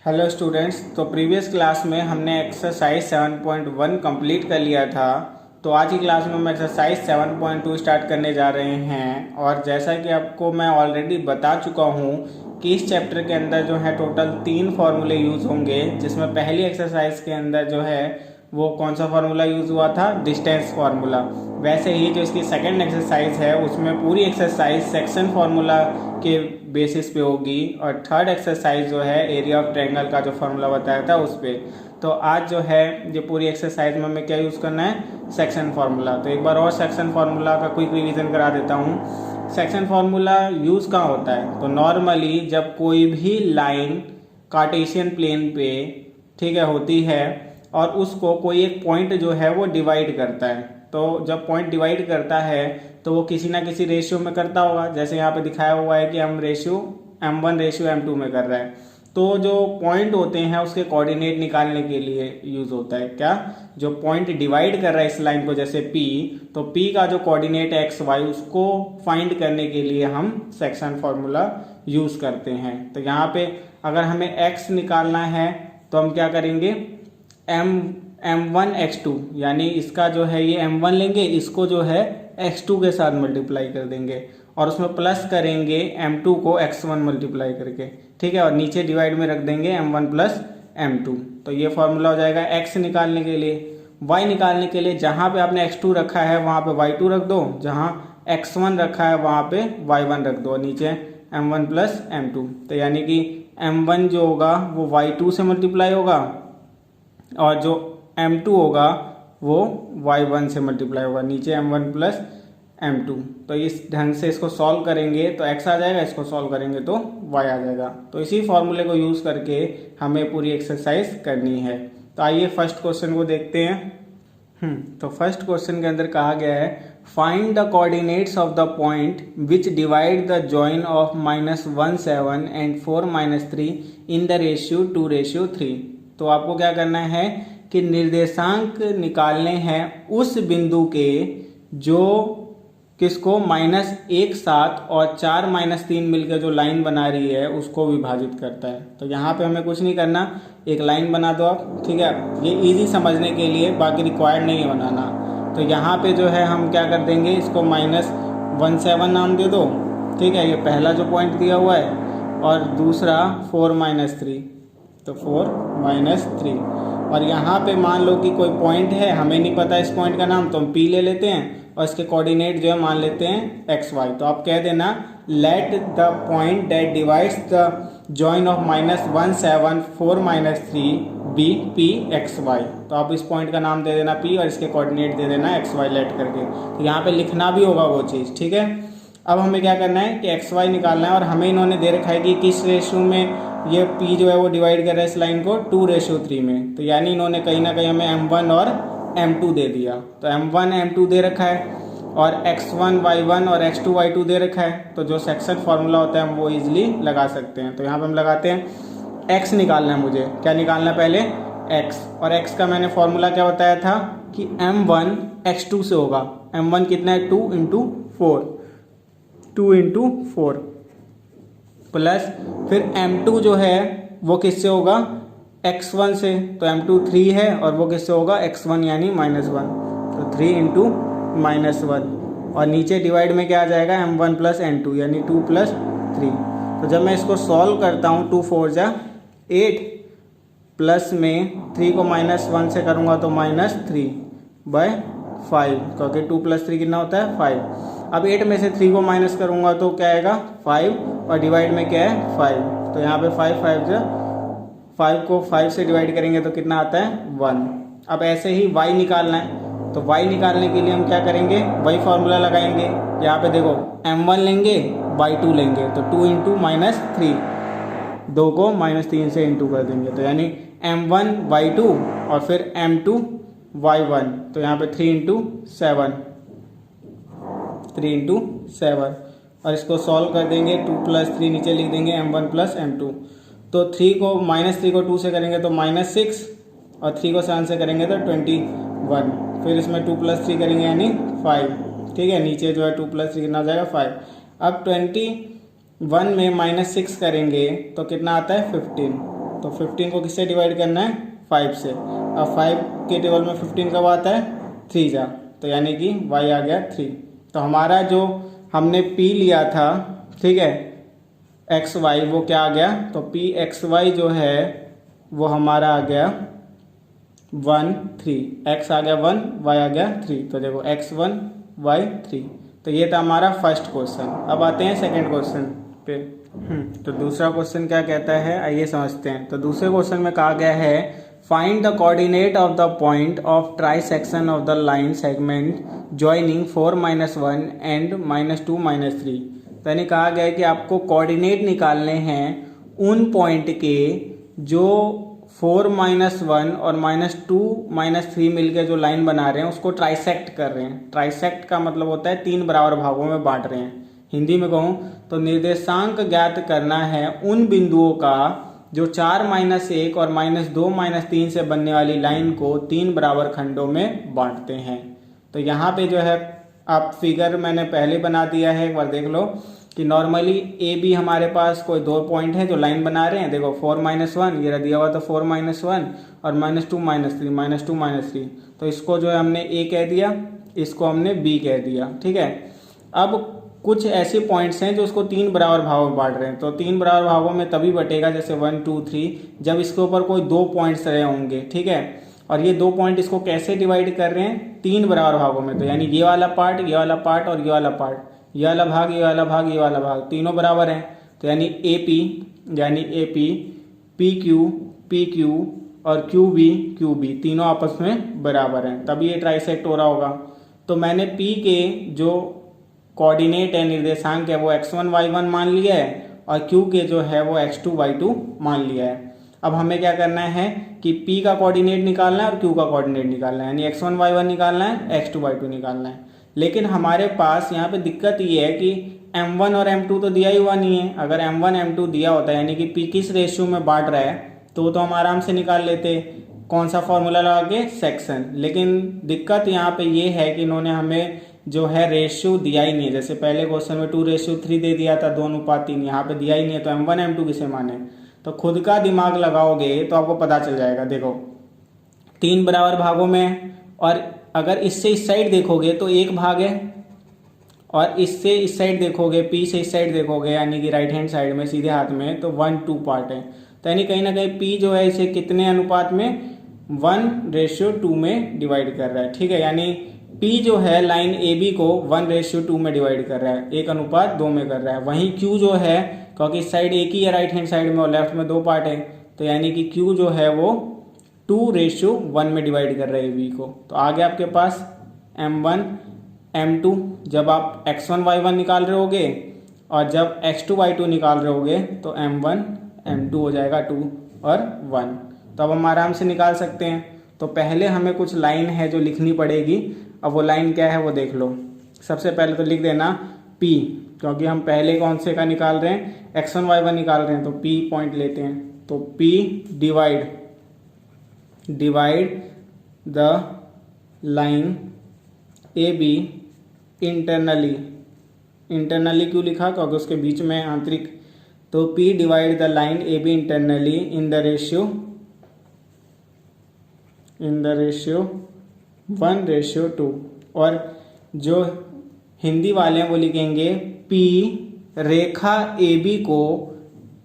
Hello students. तो previous class में हमने एक्सरसाइज 7.1 कंप्लीट कर लिया था। तो आज की क्लास में हम एक्सरसाइज 7.2 स्टार्ट करने जा रहे हैं। और जैसा कि आपको मैं ऑलरेडी बता चुका हूँ कि इस चैप्टर के अंदर जो है टोटल 3 फार्मूले यूज़ होंगे, जिसमें पहली एक्सरसाइज के अंदर जो है वो कौन सा फार्मूला यूज़ हुआ था, डिस्टेंस फार्मूला। वैसे ही जो इसकी सेकंड एक्सरसाइज है उसमें पूरी एक्सरसाइज सेक्शन फार्मूला के बेसिस पे होगी, और थर्ड एक्सरसाइज जो है एरिया ऑफ ट्रायंगल का जो फार्मूला बताया था उस पे। तो आज जो है ये पूरी एक्सरसाइज में हमें क्या यूज़ करना है, सेक्शन फार्मूला। तो एक बार और सेक्शन फार्मूला का क्विक रिवीजन करा देता हूँ। सेक्शन फार्मूला यूज़ कहाँ होता है, तो नॉर्मली जब कोई भी लाइन कार्टेशियन प्लेन पे ठीक है होती है और उसको कोई एक पॉइंट जो है वो डिवाइड करता है, तो जब पॉइंट डिवाइड करता है तो वो किसी ना किसी रेशियो में करता होगा। जैसे यहाँ पे दिखाया हुआ है कि M1 रेशियो M2 में कर रहा है। तो जो पॉइंट होते हैं उसके कोऑर्डिनेट निकालने के लिए यूज होता है क्या, जो पॉइंट डिवाइड कर रहा है इस लाइन को जैसे P, तो P का जो कोऑर्डिनेट है XY उसको फाइंड करने के लिए हम सेक्शन फॉर्मूला यूज करते हैं। तो यहाँ पे अगर हमें X निकालना है तो हम क्या करेंगे, M1 X2, यानी इसका जो है ये M1 लेंगे, इसको जो है X2 के साथ मल्टीप्लाई कर देंगे और उसमें प्लस करेंगे M2 को X1 मल्टीप्लाई करके, ठीक है, और नीचे डिवाइड में रख देंगे M1 प्लस M2। तो ये फॉर्मूला हो जाएगा X निकालने के लिए। Y निकालने के लिए जहाँ पे आपने X2 रखा है वहाँ पे Y2 रख दो, जहाँ X1 रखा है वहाँ पे Y1 रख दो, और नीचे M1 प्लस M2। तो यानी कि M1 जो होगा वो Y2 से मल्टीप्लाई होगा और जो M2 होगा वो Y1 से मल्टीप्लाई होगा, नीचे M1 प्लस M2। तो इस ढंग से इसको सॉल्व करेंगे तो X आ जाएगा, इसको सॉल्व करेंगे तो Y आ जाएगा। तो इसी फॉर्मूले को यूज़ करके हमें पूरी एक्सरसाइज करनी है। तो आइए फर्स्ट क्वेश्चन को देखते हैं। तो फर्स्ट क्वेश्चन के अंदर कहा गया है, find the coordinates of the point which divide the join of -17 and 4-3 in the ratio 2:3। तो आपको क्या करना है कि निर्देशांक निकालने हैं उस बिंदु के जो किसको -1 7 और 4-3 मिलकर जो लाइन बना रही है उसको विभाजित करता है। तो यहाँ पे हमें कुछ नहीं करना, एक लाइन बना दो आप, ठीक है, ये इजी समझने के लिए, बाकी रिक्वायर्ड नहीं है बनाना। तो यहाँ पे जो है हम क्या कर देंगे, इसको -17 नाम दे दो, ठीक है, ये पहला जो पॉइंट दिया हुआ है, और दूसरा 4-3, तो 4-3। और यहाँ पे मान लो कि कोई पॉइंट है, हमें नहीं पता इस पॉइंट का नाम, तो हम P ले लेते हैं और इसके कोऑर्डिनेट जो है मान लेते हैं XY। तो आप कह देना let the point that divides the join of -17 4-3 be P XY। तो आप इस पॉइंट का नाम दे देना P और इसके कोऑर्डिनेट दे देना XY लेट करके। तो यहाँ पे लिखना भी होगा वो चीज़, ठीक है। अब हमें क्या करना है कि XY निकालना है, और हमें इन्होंने दे रखा है कि किस रेशियो में ये P जो है वो डिवाइड कर रहा है इस लाइन को 2:3 में। तो यानी इन्होंने कहीं ना कहीं हमें M1 और M2 दे दिया। तो M1 M2 दे रखा है और X1 Y1 और X2 Y2 दे रखा है। तो जो सेक्शन फार्मूला होता है हम वो इजीली लगा सकते हैं। तो यहाँ पे हम लगाते हैं X निकालना है मुझे। क्या निकालना है पहले, X, और X का मैंने फार्मूला क्या बताया था कि M1 X2 से होगा। M1 कितना है, 2 × 4, 2 × 4 प्लस फिर M2 जो है वो किससे होगा, X1 से। तो M2 3 है और वो किससे होगा, X1 यानी -1। तो 3 × -1, और नीचे डिवाइड में क्या आ जाएगा, M1 प्लस N2 यानी 2 + 3। तो जब मैं इसको सॉल्व करता हूँ 2 4 जा 8, प्लस में 3 को -1 से करूँगा तो -3/5, क्योंकि 2 + 3 कितना होता है 5। अब 8 में से 3 को माइनस करूँगा तो क्या आएगा 5, और डिवाइड में क्या है 5। तो यहाँ पे 5 को 5 से डिवाइड करेंगे तो कितना आता है 1। अब ऐसे ही Y निकालना है, तो Y निकालने के लिए हम क्या करेंगे, वही फार्मूला लगाएंगे। यहाँ पे देखो M1 लेंगे, Y2 लेंगे, तो 2 × -3, 2 को -3 से इंटू कर देंगे, तो यानी M1 Y2 और फिर M2 Y1। तो यहाँ पे 3 × 7, 3 × 7, और इसको सॉल्व कर देंगे। 2 + 3 नीचे लिख देंगे M1 प्लस M2। तो 3 को -2 से करेंगे तो -6, और 3 को 7 से करेंगे तो 21। फिर इसमें 2 + 3 करेंगे यानी 5, ठीक है, नीचे जो है 2 + 3 कितना हो जाएगा 5। अब 21 में -6 करेंगे तो कितना आता है 15, तो 15 को किससे डिवाइड करना है, 5 से। अब 5 के टेबल में 15 कब आता है, 3 जा, तो यानी कि y आ गया 3। तो हमारा जो हमने p लिया था, ठीक है, एक्स वाई, वो क्या आ गया, तो पी एक्स वाई जो है वो हमारा आ गया 1 3, एक्स आ गया 1, वाई आ गया 3। तो देखो x1 y3। तो ये था हमारा फर्स्ट क्वेश्चन। अब आते हैं सेकंड क्वेश्चन पे। तो दूसरा क्वेश्चन क्या कहता है, आइए समझते हैं। तो दूसरे क्वेश्चन में कहा गया है find the coordinate of the point of trisection of the line segment joining 4-1 and -2-3। तो यानी कहा गया है कि आपको कोऑर्डिनेट निकालने हैं उन पॉइंट के जो 4-1 और -2-3 मिलकर जो लाइन बना रहे हैं उसको ट्राइसेक्ट कर रहे हैं। ट्राइसेक्ट का मतलब होता है 3 बराबर भागों में बांट रहे हैं। हिंदी में कहूँ तो निर्देशांक ज्ञात करना है उन बिंदुओं का जो 4-1 और -2-3 से बनने वाली लाइन को 3 बराबर खंडों में बांटते हैं। तो यहाँ पे जो है आप फिगर मैंने पहले बना दिया है, एक बार देख लो कि नॉर्मली ए बी हमारे पास कोई 2 पॉइंट है जो लाइन बना रहे हैं। देखो 4-1 ये दिया हुआ था 4-1 और -2-3 तो इसको जो है हमने ए कह दिया, इसको हमने बी कह दिया, ठीक है। अब कुछ ऐसे पॉइंट्स हैं जो उसको 3 बराबर भागों में बांट रहे हैं। तो 3 बराबर भागों में तभी बटेगा जैसे 1 2 3 जब इसके ऊपर कोई 2 पॉइंट्स रहे होंगे, ठीक है। और ये 2 पॉइंट इसको कैसे डिवाइड कर रहे हैं, 3 बराबर भागों में। तो यानी ये वाला पार्ट, ये वाला पार्ट और ये वाला पार्ट, ये वाला भाग, ये वाला भाग, ये वाला भाग, तीनों बराबर हैं। तो यानी ए पी पी क्यू और क्यू बी तीनों आपस में बराबर हैं, तभी ये ट्राइसेक्ट हो रहा होगा। तो मैंने पी के जो कोऑर्डिनेट है, निर्देशांक है, वो x1 y1 मान लिया है और q के जो है वो x2 y2 मान लिया है। अब हमें क्या करना है कि p का कोऑर्डिनेट निकालना है और q का कोऑर्डिनेट निकालना है, यानी x1 y1 निकालना है, x2 y2 निकालना है। लेकिन हमारे पास यहाँ पे दिक्कत ये है कि m1 और m2 तो दिया ही हुआ नहीं है। अगर m1 m2 दिया होता है यानी कि p किस रेशियो में बांट रहा है तो हम आराम से निकाल लेते। कौन सा फॉर्मूला लगा के, सेक्शन। लेकिन दिक्कत यहाँ पे ये है कि इन्होंने हमें जो है रेशियो दिया ही नहीं है। जैसे पहले क्वेश्चन में 2:3 दे दिया था, 2:3, यहाँ पे दिया ही नहीं है। तो m1 m2 किसे माने, तो खुद का दिमाग लगाओगे तो आपको पता चल जाएगा। देखो 3 बराबर भागों में, और अगर इससे इस साइड देखोगे तो 1 भाग है, और इससे इस साइड देखोगे, पी से इस साइड देखोगे यानी कि राइट हैंड साइड में सीधे हाथ में, तो 1-2 पार्ट है। तो यानी कहीं ना कहीं पी जो है इसे कितने अनुपात में, 1:2 में डिवाइड कर रहा है, ठीक है। यानी P जो है लाइन AB को 1:2 में डिवाइड कर रहा है, 1:2 में कर रहा है। वहीं Q जो है, क्योंकि इस साइड एक ही है राइट हैंड साइड में और लेफ्ट में 2 पार्ट है, तो यानी कि Q जो है वो 2:1 में डिवाइड कर रहा है AB को। तो आगे आपके पास M1 M2, जब आप x1 y1 निकाल रहे होगे और जब x2 y2 निकाल रहे होगे तो M1 M2 हो जाएगा 2 और 1। तो अब हम आराम से निकाल सकते हैं। तो पहले हमें कुछ लाइन है जो लिखनी पड़ेगी। अब वो लाइन क्या है वो देख लो। सबसे पहले तो लिख देना P, क्योंकि हम पहले कौन से का निकाल रहे हैं, x1 y1 निकाल रहे हैं, तो P पॉइंट लेते हैं। तो P divide the line AB internally क्यों लिखा, क्योंकि उसके बीच में आंतरिक। तो P divide the line AB internally in the ratio 1:2। और जो हिंदी वाले हैं वो लिखेंगे P रेखा AB को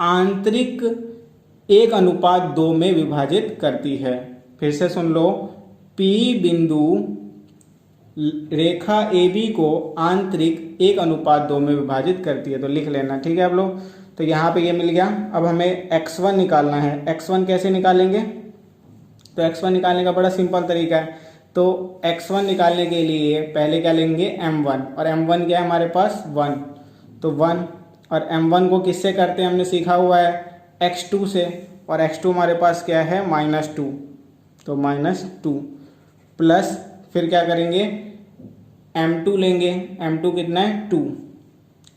आंतरिक 1:2 में विभाजित करती है। फिर से सुन लो, P बिंदु रेखा AB को आंतरिक 1:2 में विभाजित करती है। तो लिख लेना, ठीक है आप लोग। तो यहाँ पे ये मिल गया। अब हमें x1 निकालना है। x1 कैसे निकालेंगे, तो x1 निकालने का बड़ा सिंपल तरीका है। तो x1 निकालने के लिए पहले क्या लेंगे, m1, और m1 क्या है हमारे पास, 1। तो 1 और m1 को किससे करते हैं, हमने सीखा हुआ है x2 से, और x2 हमारे पास क्या है, -2। तो -2 प्लस फिर क्या करेंगे, m2 लेंगे। m2 कितना है, 2,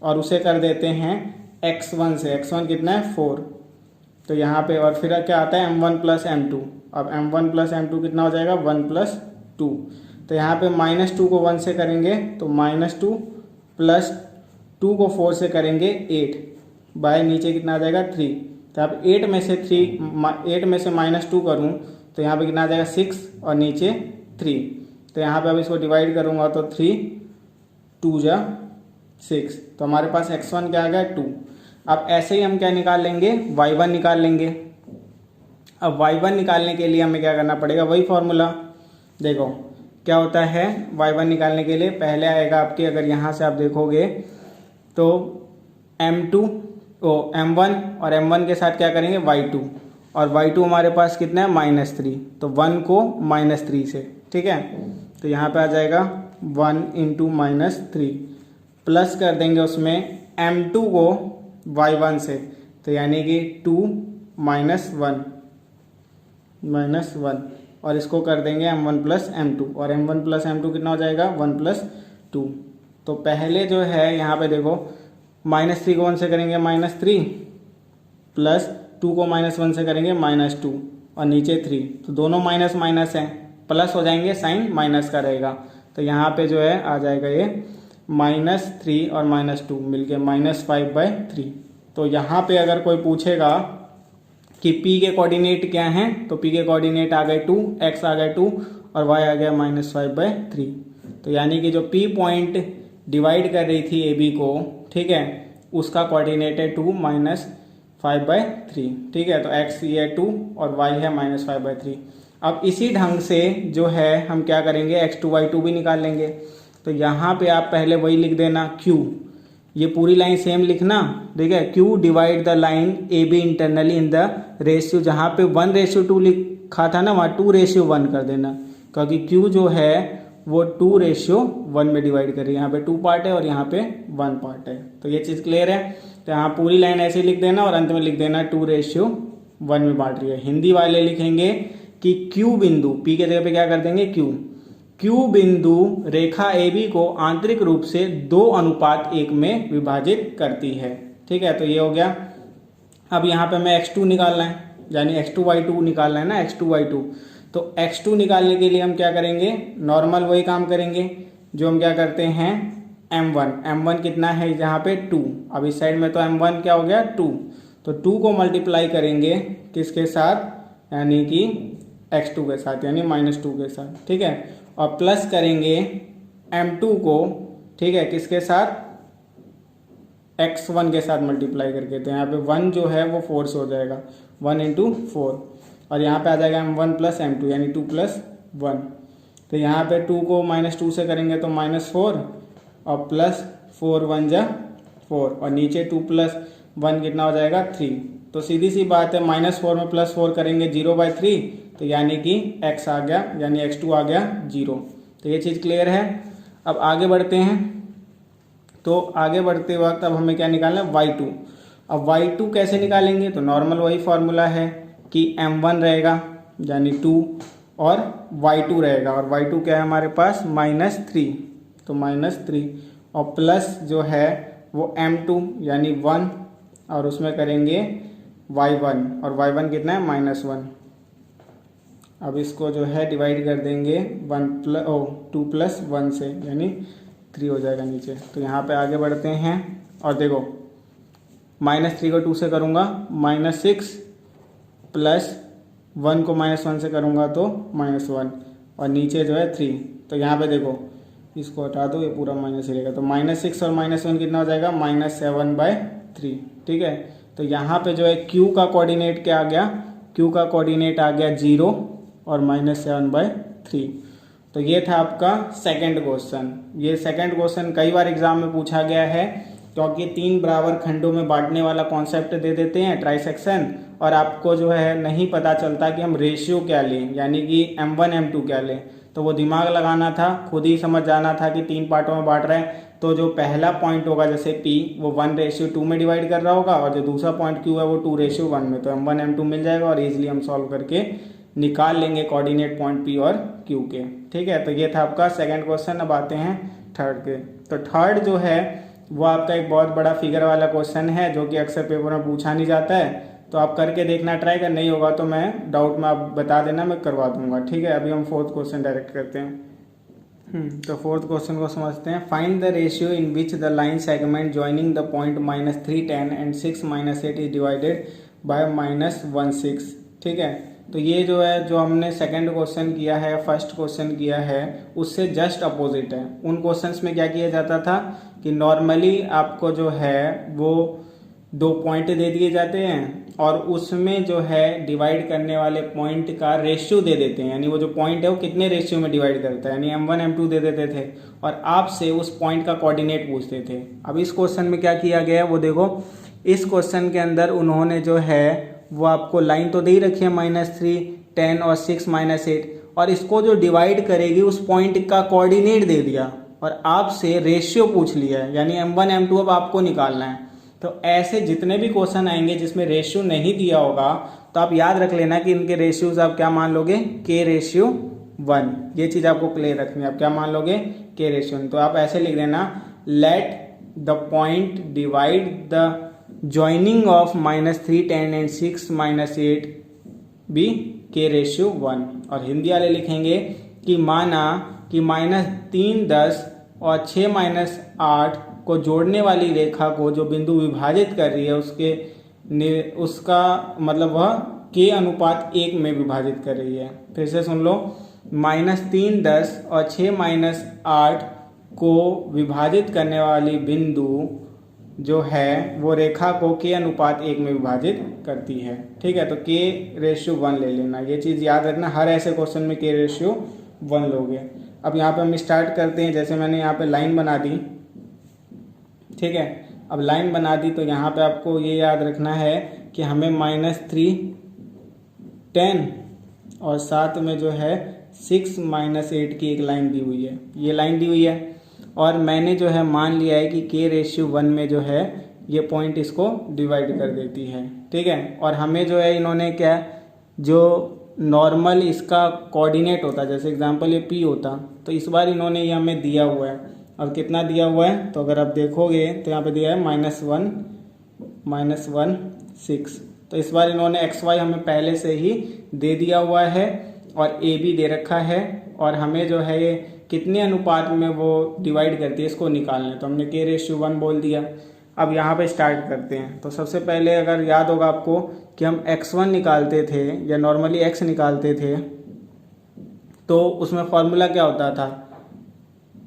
और उसे कर देते हैं x1 से। x1 कितना है, 4। तो यहाँ पे और फिर क्या आता है, m1 प्लस m2। अब m1 प्लस m2 कितना हो जाएगा, 1 + 2। तो यहाँ पे -2 को 1 से करेंगे तो -2 प्लस 2 को 4 से करेंगे 8, बाय नीचे कितना आ जाएगा, 3। तो अब 8 में से -2 करूँ तो यहाँ पे कितना आ जाएगा 6 और नीचे 3। तो यहाँ पे अब इसको डिवाइड करूँगा तो 3 2 जा 6, तो हमारे पास x1 क्या आ गया 2। अब ऐसे ही हम क्या निकाल लेंगे, y1 निकाल लेंगे। अब y1 निकालने के लिए हमें क्या करना पड़ेगा, वही फॉर्मूला। देखो क्या होता है, y1 निकालने के लिए पहले आएगा आपके, अगर यहाँ से आप देखोगे तो m1 और m1 के साथ क्या करेंगे y2, और y2 हमारे पास कितना है -3, तो 1 को -3 से, ठीक है। तो यहाँ पे आ जाएगा 1 × -3, प्लस कर देंगे उसमें m2 को y1 से, तो यानी कि 2 -1 और इसको कर देंगे m1 + m2, और m1 + m2 कितना हो जाएगा 1 + 2। तो पहले जो है यहाँ पे देखो -3 को 1 से करेंगे -3, प्लस 2 को -1 से करेंगे -2, और नीचे 3, तो दोनों माइनस माइनस हैं, प्लस हो जाएंगे, साइन माइनस का रहेगा। तो यहाँ पे जो है आ जाएगा ये -3 और -2 मिलके -5/3। तो यहाँ पे अगर कोई पूछेगा कि P के कोऑर्डिनेट क्या हैं, तो P के कोऑर्डिनेट आ गए 2, x आ गए 2 और y आ गया -5/3। तो यानी कि जो P पॉइंट डिवाइड कर रही थी AB को, ठीक है, उसका कोऑर्डिनेट है 2 -5/3, ठीक है। तो x ये 2 और y है -5/3। अब इसी ढंग से जो है हम क्या करेंगे, x2 y2 भी निकाल लेंगे। तो यहाँ पे आप पहले वही लिख देना q, ये पूरी लाइन सेम लिखना, ठीक है। q divide the line AB internally in the ratio, जहाँ पे 1:2 लिखा था ना, वहाँ 2:1 कर देना, क्योंकि q जो है वो 2:1 में डिवाइड कर रही है। यहाँ पे 2 पार्ट है और यहाँ पे 1 पार्ट है। तो ये चीज़ क्लियर है। तो यहाँ पूरी लाइन ऐसे लिख देना और अंत में लिख देना 2:1 में बांट रही है। हिंदी वाले लिखेंगे कि Q बिंदु, P के जगह पे क्या कर देंगे Q बिंदु रेखा AB को आंतरिक रूप से 2:1 में विभाजित करती है, ठीक है। तो ये हो गया। अब यहाँ पे हमें x2 निकालना है, यानी x2 y2 निकालना है ना, x2 y2। तो x2 निकालने के लिए हम क्या करेंगे, नॉर्मल वही काम करेंगे जो हम क्या करते हैं, m1 कितना है यहाँ पे 2। अब इस साइड में तो m1 क्या हो गया 2, तो 2 को मल्टीप्लाई करेंगे किसके साथ, यानी कि x2 के साथ, यानी -2 के साथ, ठीक है। और प्लस करेंगे m2 को, ठीक है, किसके साथ, x1 के साथ मल्टीप्लाई करके। तो यहाँ पे 1 जो है वो 4 से हो जाएगा, 1 × 4, और यहाँ पे आ जाएगा m1 + m2 यानी 2 + 1। तो यहाँ पे 2 को -2 से करेंगे तो -4 और प्लस 4 × 1 = 4, और नीचे 2 + 1 कितना हो जाएगा 3। तो सीधी सी बात है, -4 में +4 करेंगे 0/3, तो यानी कि x आ गया, यानी x2 आ गया 0। तो ये चीज़ क्लियर है। अब आगे बढ़ते हैं। तो आगे बढ़ते वक्त अब हमें क्या निकालना है, y2। अब y2 कैसे निकालेंगे, तो नॉर्मल वही फॉर्मूला है कि m1 रहेगा यानी 2 और y2 रहेगा, और y2 क्या है हमारे पास -3, तो -3, और प्लस जो है वो m2 यानी 1, और उसमें करेंगे y1, और y1 कितना है -1। अब इसको जो है डिवाइड कर देंगे 2 + 1 से, यानी 3 हो जाएगा नीचे। तो यहाँ पे आगे बढ़ते हैं और देखो -3 को 2 से करूँगा -6, प्लस 1 को -1 से करूँगा तो -1, और नीचे जो है 3। तो यहाँ पे देखो इसको हटा दो, ये पूरा माइनस ही रहेगा। तो -6 और -1 कितना हो जाएगा, -7/3, ठीक है। तो यहाँ पे जो है Q का कोऑर्डिनेट क्या आ गया, Q का कोऑर्डिनेट आ गया 0 और -7/3। तो ये था आपका सेकंड क्वेश्चन। ये सेकंड क्वेश्चन कई बार एग्जाम में पूछा गया है, क्योंकि 3 बराबर खंडों में बांटने वाला कॉन्सेप्ट दे देते हैं ट्राइसेक्शन, और आपको जो है नहीं पता चलता कि हम रेशियो क्या लें, यानी कि m1 m2 क्या लें। तो वो दिमाग लगाना था, खुद ही समझ जाना था कि 3 पार्टों में बांट रहे हैं। तो जो पहला पॉइंट होगा जैसे P, वो 1:2 में डिवाइड कर रहा होगा, और जो दूसरा पॉइंट Q है वो 2:1 में। तो m1 m2 मिल जाएगा और इजीली हम सॉल्व करके निकाल लेंगे कोऑर्डिनेट पॉइंट P और Q के, ठीक है। तो ये था आपका सेकंड क्वेश्चन। अब आते हैं थर्ड के। तो थर्ड जो है वो आपका एक बहुत बड़ा फिगर वाला क्वेश्चन है, जो कि अक्सर पेपर में पूछा नहीं जाता है। तो आप करके देखना ट्राई कर, नहीं होगा तो मैं डाउट में आप बता देना, मैं करवा दूंगा, ठीक है। अभी हम फोर्थ क्वेश्चन डायरेक्ट करते हैं। तो फोर्थ क्वेश्चन को समझते हैं। Find the ratio in which the line segment joining the point -3 10 and 6 - 8 is divided -16। ठीक है, तो ये जो है जो हमने सेकंड क्वेश्चन किया है, फर्स्ट क्वेश्चन किया है, उससे जस्ट अपोजिट है। उन क्वेश्चंस में क्या किया जाता था कि नॉर्मली आपको जो है वो 2 पॉइंट दे दिए जाते हैं और उसमें जो है डिवाइड करने वाले पॉइंट का रेशियो दे देते हैं, यानी वो जो पॉइंट है वो कितने रेशियो में डिवाइड करता है, यानी m1 m2 दे देते थे और आपसे उस पॉइंट का कोऑर्डिनेट पूछते थे। अब इस क्वेश्चन में क्या किया गया है वो देखो, इस क्वेश्चन के अंदर उन्होंने जो है वो आपको लाइन तो दे ही रखी है -3, 10 और 6 -8, और इसको जो डिवाइड करेगी उस पॉइंट का कोऑर्डिनेट दे दिया और आपसे रेशियो पूछ लिया है, यानी m1 m2 अब आपको निकालना है। तो ऐसे जितने भी क्वेश्चन आएंगे जिसमें रेशियो नहीं दिया होगा तो आप याद रख लेना कि इनके रेशियोज आप क्या मान लोगे, k/1। ये चीज आपको क्लियर रखनी है, आप क्या मान लोगे, k/1। तो आप ऐसे लिख देना, let the point divide the joining of -3, 10 and 6 -8 भी k/1। और हिंदी वाले लिखेंगे कि माना कि -3, 10 और 6 -8 को जोड़ने वाली रेखा को जो बिंदु विभाजित कर रही है उसका मतलब वह k/1 में विभाजित कर रही है। फिर से सुन लो, -3, 10 और 6 -8 को विभाजित करने वाली बिंदु जो है वो रेखा को k/1 में विभाजित करती है। ठीक है, तो k/1 ले लेना, ये चीज़ याद रखना, हर ऐसे क्वेश्चन में k/1 लोगे। अब यहाँ पे हम स्टार्ट करते हैं। जैसे मैंने यहाँ पे लाइन बना दी, ठीक है, अब लाइन बना दी तो यहाँ पे आपको ये याद रखना है कि हमें -3, 10 और साथ में जो है 6 -8 की एक लाइन दी हुई है, ये लाइन दी हुई है और मैंने जो है मान लिया है कि k/1 में जो है ये पॉइंट इसको डिवाइड कर देती है। ठीक है, और हमें जो है इन्होंने क्या, जो नॉर्मल इसका कोऑर्डिनेट होता है, जैसे एग्जांपल ये p होता, तो इस बार इन्होंने ये हमें दिया हुआ है। और कितना दिया हुआ है, तो अगर आप देखोगे तो यहाँ पे दिया है -1 6। तो इस बार इन्होंने xy हमें पहले से ही दे दिया हुआ है और a भी दे रखा है और हमें जो है ये कितने अनुपात में वो डिवाइड करती है इसको निकालना है। तो हमने k/1 बोल दिया। अब यहाँ पे स्टार्ट करते हैं। तो सबसे पहले अगर याद होगा आपको कि हम x1 निकालते थे या नॉर्मली x निकालते थे तो उसमें फॉर्मूला क्या होता था,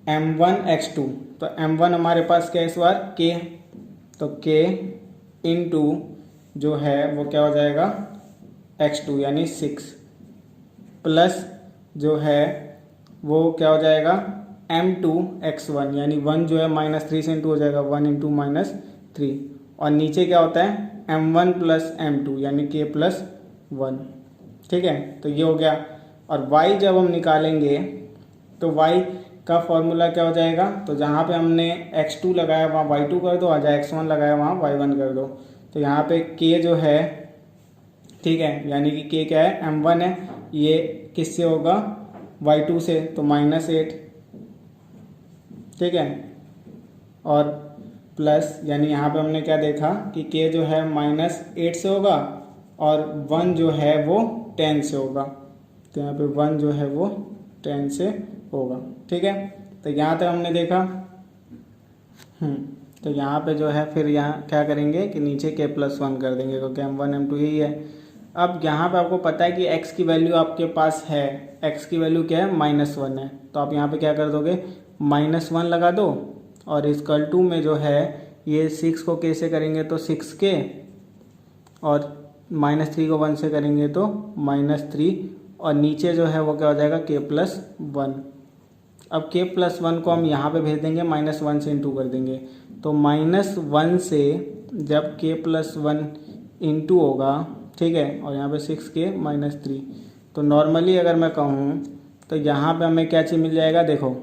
m1x2। तो m1 हमारे पास क्या है इस बार, k, तो k इंटू जो है वो क्या हो जाएगा x2 यानी 6 प्लस जो है वो क्या हो जाएगा m2x1 यानी 1 जो है -3 से इंटू हो जाएगा 1 इंटू -3 और नीचे क्या होता है m1 प्लस m2 यानी k+1। ठीक है, तो ये हो गया। और y जब हम निकालेंगे तो y का फॉर्मूला क्या हो जाएगा, तो जहाँ पे हमने x2 लगाया वहाँ y2 कर दो और जहाँ x1 लगाया वहाँ y1 कर दो। तो यहाँ पे k जो है, ठीक है, यानी कि k क्या है, m1 है, ये किससे होगा y2 से, तो -8। ठीक है, और प्लस यानी यहाँ पे हमने क्या देखा कि k जो है -8 से होगा और 1 जो है वो 10 से होगा। तो यहाँ पे 1 जो है वो 10 से होगा। ठीक है, तो यहाँ तक हमने देखा। तो यहाँ पे जो है फिर यहाँ क्या करेंगे कि नीचे k+1 कर देंगे क्योंकि m1 m2 यही है। अब यहाँ पे आपको पता है कि x की वैल्यू आपके पास है, x की वैल्यू क्या है -1 है, तो आप यहाँ पे क्या कर दोगे -1 लगा दो और इस = में जो है ये 6 को k से करेंगे तो 6k और -3 को 1 से करेंगे तो -3 और नीचे जो है वो क्या हो जाएगा k+1। अब k+1 को हम यहाँ पे भेज देंगे -1 से इंटू कर देंगे, तो -1 से जब k+1 इंटू होगा, ठीक है, और यहाँ पे 6k -3, तो नॉर्मली अगर मैं कहूँ तो यहाँ पे हमें क्या चीज़ मिल जाएगा, देखो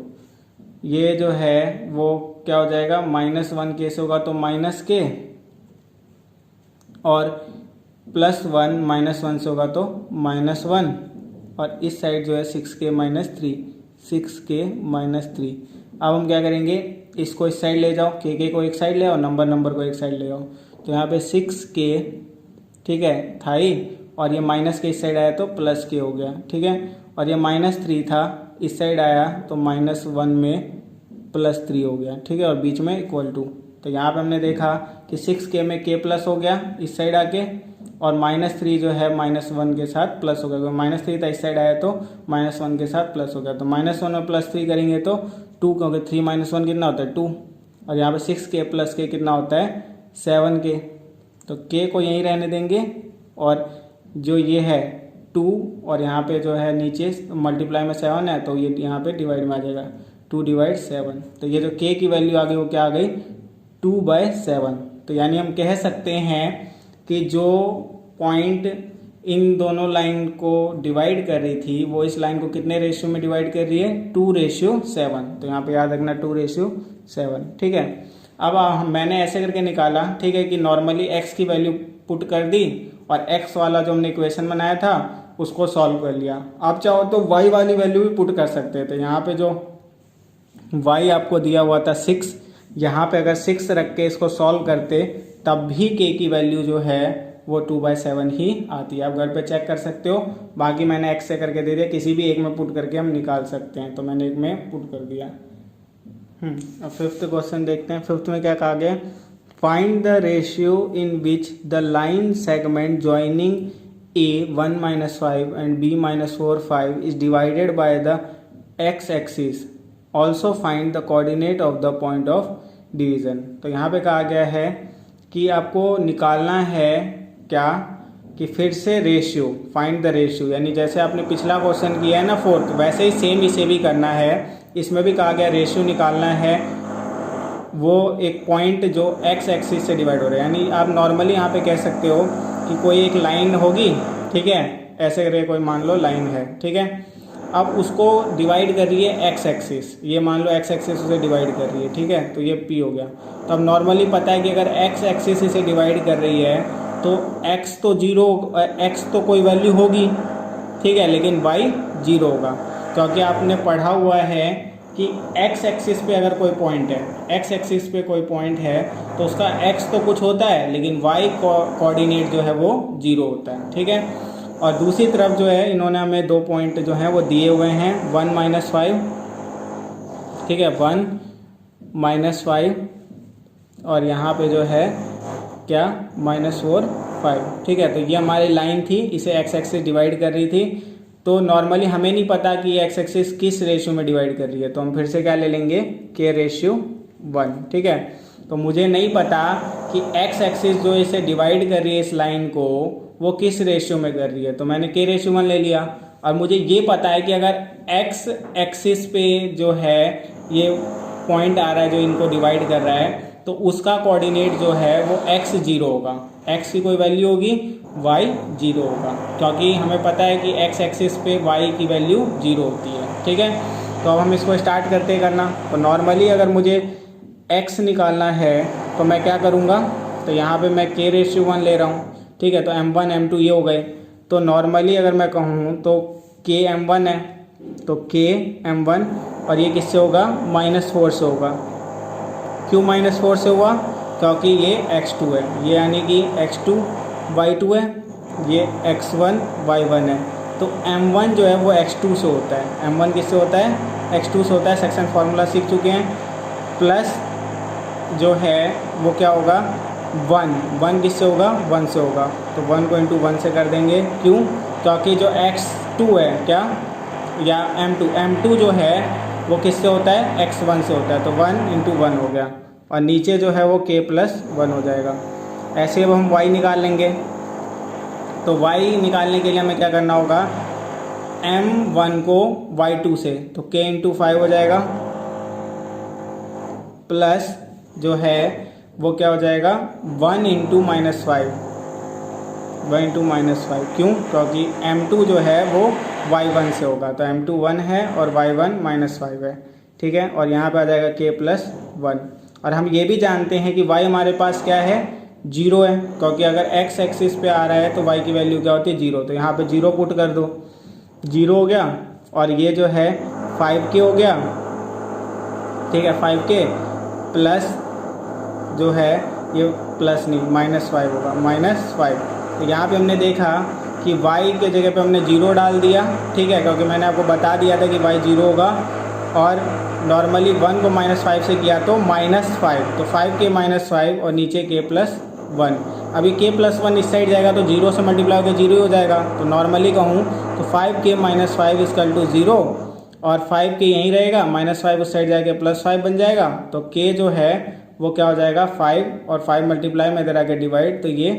ये जो है वो क्या हो जाएगा -1k से होगा तो -k और +1 -1 से होगा तो -1 और इस साइड जो है 6k -3। अब हम क्या करेंगे, इसको इस साइड ले जाओ, k को एक साइड ले आओ, नंबर को एक साइड ले आओ, तो यहाँ पे 6k, ठीक है, था ही, और ये माइनस के इस साइड आया तो +k हो गया। ठीक है, और ये -3 था, इस साइड आया तो -1 में +3 हो गया। ठीक है, और बीच में इक्वल टू, तो यहाँ पे हमने देखा कि 6k में k+ हो गया इस साइड आके और -3 जो है -1 के साथ प्लस हो गया, -3 था इस साइड आया तो -1 के साथ प्लस हो गया। तो -1 और +3 करेंगे तो 2, क्योंकि 3 - 1 कितना होता है 2, और यहाँ पे 6k + k कितना होता है 7k। तो k को यहीं रहने देंगे और जो ये है 2 और यहाँ पे जो है नीचे मल्टीप्लाई में 7 है तो ये यहाँ पे डिवाइड में आ जाएगा 2/7। तो ये जो k की वैल्यू आ गई वो क्या आ गई 2/7। तो यानी हम कह सकते हैं कि जो पॉइंट इन दोनों लाइन को डिवाइड कर रही थी वो इस लाइन को कितने रेशियो में डिवाइड कर रही है 2/7। तो यहाँ पे याद रखना 2/7। ठीक है। अब मैंने ऐसे करके निकाला, ठीक है, कि नॉर्मली x की वैल्यू पुट कर दी और x वाला जो हमने इक्वेशन बनाया था उसको सॉल्व कर लिया। आप चाहो तो y वाली वैल्यू भी पुट कर सकते थे। यहाँ पे जो y आपको दिया हुआ था 6, यहाँ पे अगर 6 रख के इसको सॉल्व करते तब भी k की वैल्यू जो है वो 2/7 ही आती है। आप घर पे चेक कर सकते हो। बाकी मैंने x से करके दे दिया, किसी भी एक में पुट करके हम निकाल सकते हैं। तो मैंने एक में पुट कर दिया। अब 5th क्वेश्चन देखते हैं। 5th में क्या कहा गया, find the ratio in which the line segment joining a 1 - 5 and b - 4 5 is divided by the x axis. Also find the coordinate of the point of division. तो यहाँ पे कहा गया है कि आपको निकालना है क्या कि फिर से रेशियो, फाइंड द रेशियो, यानी जैसे आपने पिछला क्वेश्चन किया है ना 4th, वैसे ही सेम इसे भी करना है। इसमें भी कहा गया रेशियो निकालना है वो एक पॉइंट जो x एक्सिस से डिवाइड हो रहा है। यानी आप नॉर्मली यहाँ पे कह सकते हो कि कोई एक लाइन होगी, ठीक है, ऐसे करके कोई मान लो लाइन है, ठीक है, अब उसको डिवाइड कर रही है x एक्सिस, ये मान लो x एक्सिस उसे डिवाइड कर रही है, ठीक है, तो ये p हो गया। तो अब नॉर्मली पता है कि अगर x एक्सिस इसे डिवाइड कर रही है तो x तो 0, x तो कोई वैल्यू होगी, ठीक है, लेकिन y 0 होगा, क्योंकि आपने पढ़ा हुआ है कि x एक्सिस पे अगर कोई पॉइंट है, x एक्सिस पे कोई पॉइंट है तो उसका x तो कुछ होता है लेकिन y कोऑर्डिनेट जो है वो 0 होता है, ठीक है। और दूसरी तरफ जो है इन्होंने हमें 2 पॉइंट जो हैं वो दिए हुए हैं 1 - 5, ठीक है, 1 - 5 और यहाँ पे जो है क्या -4 5, ठीक है। तो ये हमारी लाइन थी, इसे x एक्सिस डिवाइड कर रही थी। तो नॉर्मली हमें नहीं पता कि ये x एक्सिस किस रेशियो में डिवाइड कर रही है, तो हम फिर से क्या ले लेंगे k/1, ठीक है। तो मुझे नहीं पता कि x एक्सिस जो इसे डिवाइड कर रही है इस लाइन को वो किस रेशियो में कर रही है, तो मैंने k/1 ले लिया। और मुझे ये पता है कि अगर x एक्सिस पे जो है ये पॉइंट आ रहा है जो इनको डिवाइड कर रहा है तो उसका कोऑर्डिनेट जो है वो x 0 होगा, x की कोई वैल्यू होगी y 0 होगा, क्योंकि हमें पता है कि x एक्सिस पे y की वैल्यू 0 होती है, ठीक है। तो अब हम इसको स्टार्ट करते हैं करना। तो नॉर्मली अगर मुझे x निकालना है तो मैं क्या करूँगा, तो यहाँ पे मैं k/1 ले रहा हूँ, ठीक है। तो m1 m2 ये हो गए। तो नॉर्मली अगर मैं कहूँ तो k m1 है तो k m1 और ये किससे होगा -4 से होगा। क्यों -4 से हुआ, क्योंकि ये x2 है, ये यानी कि x2 y2 है, ये x1 y1 है। तो m1 जो है वो x2 से होता है, m1 किससे होता है x2 से होता है, सेक्शन फार्मूला सीख चुके हैं। प्लस जो है वो क्या होगा 1 किससे होगा 1 से होगा, तो 1 को × 1 से कर देंगे। क्यों, क्योंकि जो x2 है क्या या m2 जो है वो किससे होता है x1 से होता है, तो 1 × 1 हो गया और नीचे जो है वो k+1 हो जाएगा। ऐसे अब हम y निकाल लेंगे। तो y निकालने के लिए हमें क्या करना होगा, m1 को y2 से, तो k × 5 हो जाएगा, प्लस जो है वो क्या हो जाएगा 1 × -5, 1 × -5। क्यों, क्योंकि m2 जो है वो y1 से होगा, तो m2 1 है और y1 -5 है, ठीक है। और यहाँ पे आ जाएगा k+1। और हम ये भी जानते हैं कि y हमारे पास क्या है 0 है, क्योंकि अगर x एक्सिस पे आ रहा है तो y की वैल्यू क्या होती है 0। तो यहाँ पे 0 पुट कर दो, 0 हो गया। और ये जो है 5k हो गया, ठीक है, 5k प्लस जो है ये प्लस नहीं -5 होगा, -5। तो यहाँ पे हमने देखा कि y के जगह पे हमने 0 डाल दिया, ठीक है, क्योंकि मैंने आपको बता दिया था कि y 0 होगा। और नॉर्मली 1 को -5 से किया तो -5, तो 5k - 5 और नीचे k+1। अभी k प्लस 1 इस साइड जाएगा तो 0 से मल्टीप्लाई होकर 0 ही हो जाएगा। तो नॉर्मली कहूँ तो 5k माइनस 5 इक्वल टू 0 और 5k यहीं रहेगा, माइनस 5 उस साइड जाके प्लस 5 बन जाएगा। तो k जो है वो क्या हो जाएगा 5 और 5 मल्टीप्लाई में इधर आके डिवाइड, तो ये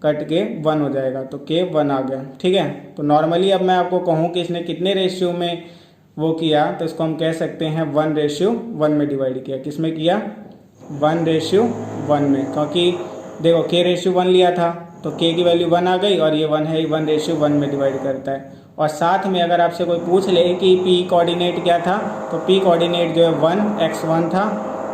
कट के 1 हो जाएगा। तो k 1 आ गया, ठीक है। तो नॉर्मली अब मैं आपको कहूँ कि इसने कितने रेशियो में वो किया, तो इसको हम कह सकते हैं 1:1 में डिवाइड किया। किस में किया? 1:1 में, क्योंकि देखो k रेशियो 1 लिया था तो k की वैल्यू 1 आ गई और ये 1 है, 1:1 में डिवाइड करता है। और साथ में अगर आपसे कोई पूछ ले कि p कोऑर्डिनेट क्या था, तो p कोऑर्डिनेट जो है 1 x1 था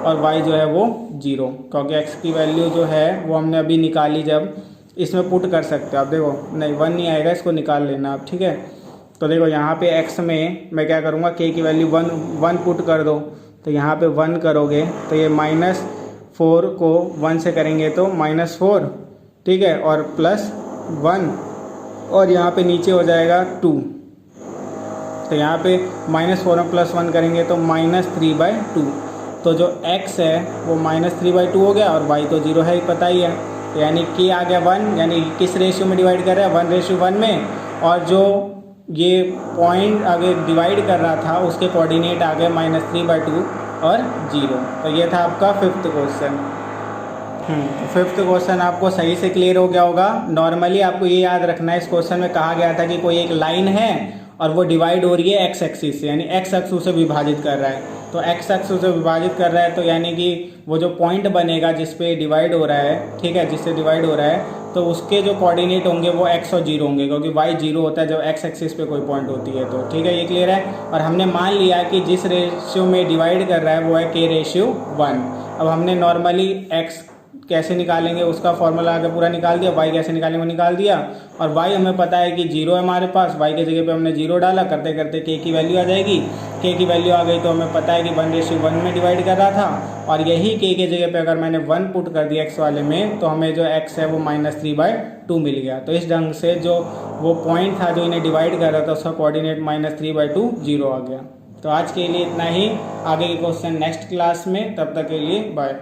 और y जो है वो 0, क्योंकि x की वैल्यू जो है वो हमने अभी निकाली। जब इसमें पुट कर सकते हो आप, देखो नहीं 1 नहीं आएगा, इसको निकाल लेना आप, ठीक है। तो देखो यहाँ पे x में मैं क्या करूँगा, k की वैल्यू 1 पुट कर दो, तो यहाँ पे 1 करोगे तो ये -4 को 1 से करेंगे तो -4, ठीक है, और +1 और यहाँ पे नीचे हो जाएगा 2। तो यहाँ पे -4 में +1 करेंगे तो -3/2। तो जो x है वो -3/2 हो गया और y तो 0 है ही, पता ही है। तो यानी k आ गया 1, यानी किस रेशियो में डिवाइड कर रहा है 1:1 में, और जो ये पॉइंट आगे डिवाइड कर रहा था उसके कोऑर्डिनेट आ गए -3/2 और 0। तो ये था आपका 5th क्वेश्चन। तो 5th क्वेश्चन आपको सही से क्लियर हो गया होगा। नॉर्मली आपको ये याद रखना है, इस क्वेश्चन में कहा गया था कि कोई एक लाइन है और वो डिवाइड हो रही है x एक्सिस से, यानी x एक्सिस से विभाजित कर रहा है। तो x एक्सिस से विभाजित कर रहा है तो यानी कि वो जो पॉइंट बनेगा जिस पे डिवाइड हो रहा है, ठीक है, जिससे डिवाइड हो रहा है, तो उसके जो कोऑर्डिनेट होंगे वो x और 0 होंगे, क्योंकि y 0 होता है जब x एक्सिस पे कोई पॉइंट होती है। तो ठीक है, ये क्लियर है। और हमने मान लिया कि जिस रेशियो में डिवाइड कर रहा है वो है k:1। अब हमने नॉर्मली x कैसे निकालेंगे उसका फॉर्मूला आगे पूरा निकाल दिया, y कैसे निकालेंगे वो निकाल दिया। और y हमें पता है कि 0 है हमारे पास, y के जगह पे हमने 0 डाला, करते करते k की वैल्यू आ जाएगी। k की वैल्यू आ गई तो हमें पता है कि 1:1 में डिवाइड कर रहा था, और यही k के जगह पे अगर मैंने 1 पुट कर दिया x वाले में, तो हमें जो x है वो -3/2 मिल गया। तो इस ढंग से जो वो पॉइंट था जो इन्हें डिवाइड कर रहा था उसका कोऑर्डिनेट -3/2 0 आ गया। तो आज के लिए इतना ही, आगे के क्वेश्चन नेक्स्ट क्लास में, तब तक के लिए बाय।